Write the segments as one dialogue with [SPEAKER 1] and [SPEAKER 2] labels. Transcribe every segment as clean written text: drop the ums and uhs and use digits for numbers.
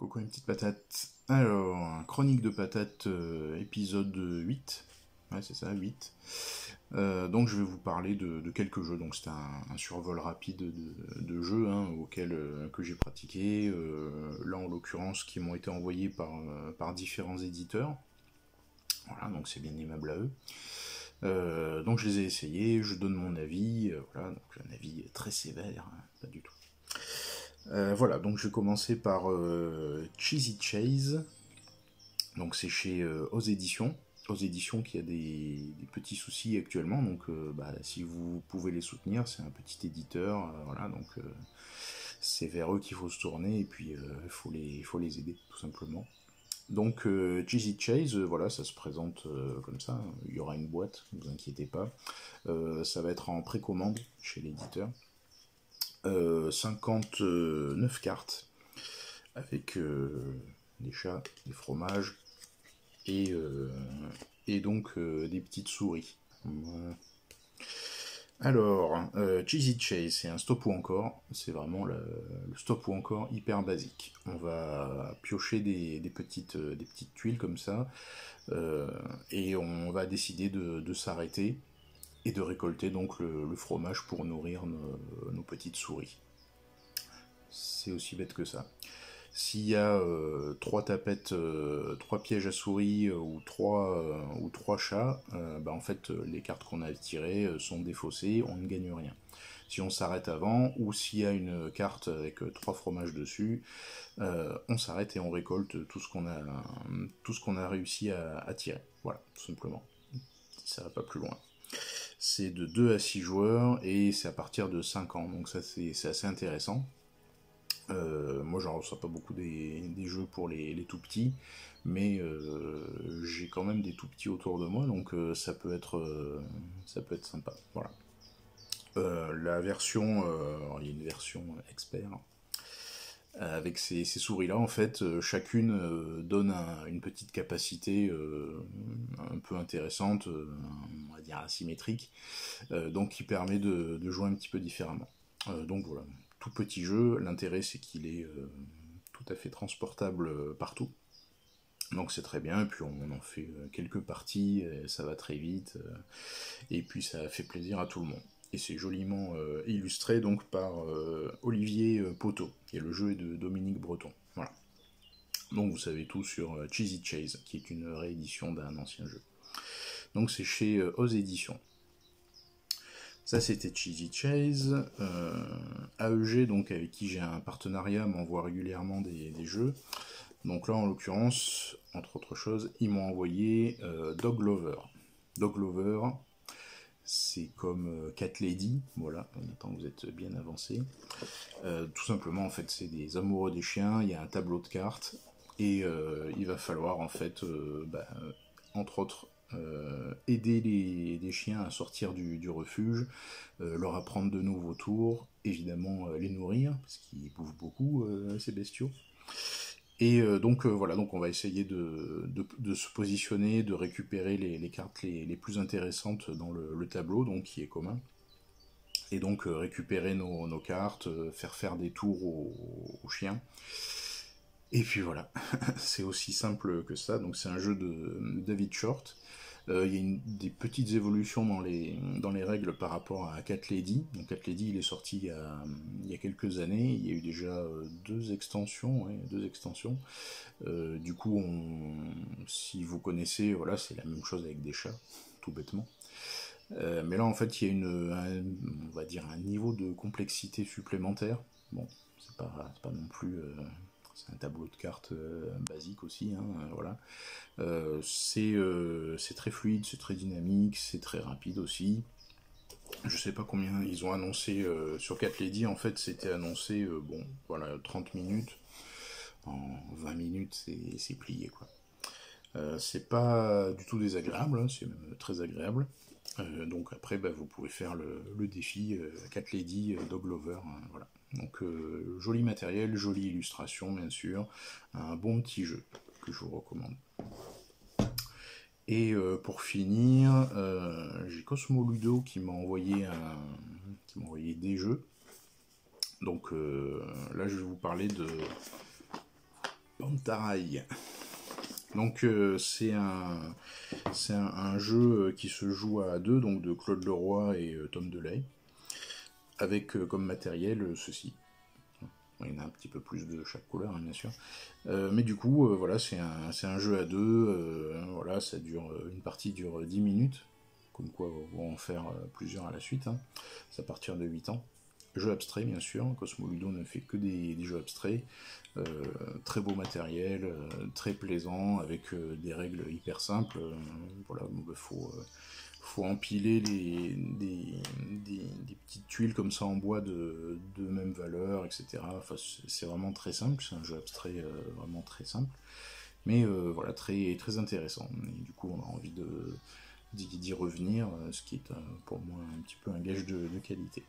[SPEAKER 1] Coucou une petite patate. Alors, Chronique de patate, épisode 8. Ouais, c'est ça, 8. Donc je vais vous parler de quelques jeux. Donc c'est un survol rapide de jeux que j'ai pratiqué. Là en l'occurrence qui m'ont été envoyés par différents éditeurs. Voilà, donc c'est bien aimable à eux. Donc je les ai essayés, je donne mon avis. Voilà, donc un avis très sévère, hein, pas du tout. Voilà, donc je vais commencer par Cheesy Chase. Donc c'est chez Oz Éditions. Oz Éditions qui a des petits soucis actuellement. Donc si vous pouvez les soutenir, c'est un petit éditeur. Voilà, donc c'est vers eux qu'il faut se tourner. Et puis il faut les aider, tout simplement. Donc Cheesy Chase, voilà, ça se présente comme ça. Il y aura une boîte, ne vous inquiétez pas. Ça va être en précommande chez l'éditeur. 59 cartes avec des chats, des fromages et donc des petites souris. Alors, Cheesy Chase, c'est un stop ou encore. C'est vraiment le stop ou encore hyper basique. On va piocher des petites tuiles comme ça et on va décider de s'arrêter et de récolter donc le fromage pour nourrir nos petites souris. C'est aussi bête que ça. S'il y a 3 tapettes, 3 pièges à souris ou 3 chats, en fait les cartes qu'on a tirées sont défaussées, on ne gagne rien. Si on s'arrête avant, ou s'il y a une carte avec 3 fromages dessus, on s'arrête et on récolte tout ce qu'on a réussi à tirer. Voilà, tout simplement. Ça va pas plus loin. C'est de 2 à 6 joueurs et c'est à partir de 5 ans, donc ça c'est assez intéressant. Moi j'en reçois pas beaucoup des jeux pour les tout petits, mais j'ai quand même des tout petits autour de moi, donc ça peut être sympa. Voilà. La version, il y a une version expert avec ces souris-là, en fait, chacune donne une petite capacité un peu intéressante, on va dire asymétrique, donc qui permet de jouer un petit peu différemment. Donc voilà, tout petit jeu, l'intérêt c'est qu'il est tout à fait transportable partout. Donc c'est très bien, et puis on en fait quelques parties, ça va très vite, et puis ça fait plaisir à tout le monde. Et c'est joliment illustré donc par Olivier Poteau, et le jeu est de Dominique Breton. Voilà. Donc vous savez tout sur Cheesy Chase, qui est une réédition d'un ancien jeu. Donc c'est chez Oz Éditions. Ça c'était Cheesy Chase. AEG, donc avec qui j'ai un partenariat, m'envoie régulièrement des jeux. Donc là en l'occurrence, entre autres choses, ils m'ont envoyé Dog Lover. Dog Lover, c'est comme Cat Lady, voilà, en attendant que vous êtes bien avancé. Tout simplement en fait c'est des amoureux des chiens, il y a un tableau de cartes, et il va falloir en fait, entre autres, aider les chiens à sortir du refuge, leur apprendre de nouveaux tours, évidemment les nourrir, parce qu'ils bouffent beaucoup ces bestiaux. Et donc voilà, donc on va essayer de se positionner, de récupérer les cartes les plus intéressantes dans le tableau, donc qui est commun. Et donc récupérer nos cartes, faire des tours aux chiens. Et puis voilà, c'est aussi simple que ça. Donc c'est un jeu de David Short. Il y a des petites évolutions dans les règles par rapport à Cat Lady. Donc Cat Lady, il est sorti il y a quelques années. Il y a eu déjà 2 extensions. Ouais, 2 extensions. Du coup, si vous connaissez, voilà, c'est la même chose avec des chats, tout bêtement. Mais là, en fait, il y a on va dire un niveau de complexité supplémentaire. Bon, c'est pas non plus... c'est un tableau de cartes basique aussi, hein, voilà. C'est très fluide, c'est très dynamique, c'est très rapide aussi. Je sais pas combien ils ont annoncé sur Cat Lady, en fait c'était annoncé, 30 minutes. En 20 minutes c'est plié quoi. C'est pas du tout désagréable, hein, c'est même très agréable. Donc après vous pouvez faire le défi Cat Lady Dog Lover, hein, voilà. Donc joli matériel, jolie illustration bien sûr, un bon petit jeu que je vous recommande. Et pour finir, j'ai Cosmo Ludo qui m'a envoyé des jeux. Donc là je vais vous parler Pantarai. Donc c'est un jeu qui se joue à deux, donc de Claude Leroy et Tom Delay, avec comme matériel ceci. Il y en a un petit peu plus de chaque couleur, hein, bien sûr. Mais du coup, voilà, c'est un jeu à deux. Voilà, une partie dure 10 minutes. Comme quoi, on va en faire plusieurs à la suite. Hein. C'est à partir de 8 ans. Jeu abstrait, bien sûr. Cosmo Ludo ne fait que des jeux abstraits. Très beau matériel, très plaisant, avec des règles hyper simples. Voilà, il faut empiler des petites tuiles comme ça en bois de même valeur, etc. Enfin, c'est vraiment très simple, c'est un jeu abstrait vraiment très simple, mais voilà, très, très intéressant. Et du coup, on a envie d'y revenir, ce qui est pour moi un petit peu un gage de qualité.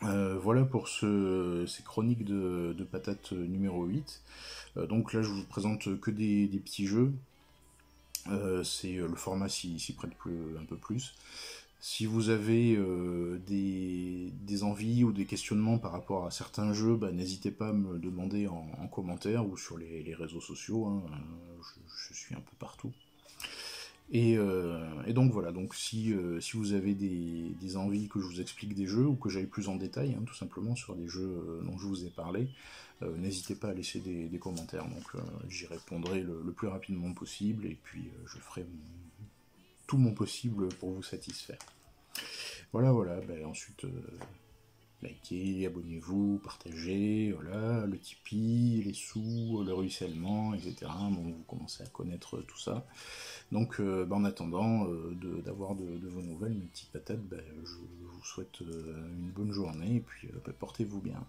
[SPEAKER 1] Voilà pour ces chroniques de patates numéro 8. Donc là, je vous présente que des petits jeux. Le format s'y prête un peu plus. Si vous avez des envies ou des questionnements par rapport à certains jeux, bah, n'hésitez pas à me le demander en commentaire ou sur les réseaux sociaux. Hein. Je suis un peu partout. Et donc voilà, donc si vous avez des envies que je vous explique des jeux ou que j'aille plus en détail, hein, tout simplement sur des jeux dont je vous ai parlé, n'hésitez pas à laisser des commentaires. Donc j'y répondrai le plus rapidement possible et puis je ferai tout mon possible pour vous satisfaire. Voilà, voilà, ben, ensuite likez, abonnez-vous, partagez, voilà, le Tipeee, les sous, le ruissellement, etc. Bon, vous commencez à connaître tout ça. Donc en attendant d'avoir de vos nouvelles, mes petites patates, je vous souhaite une bonne journée et puis portez-vous bien.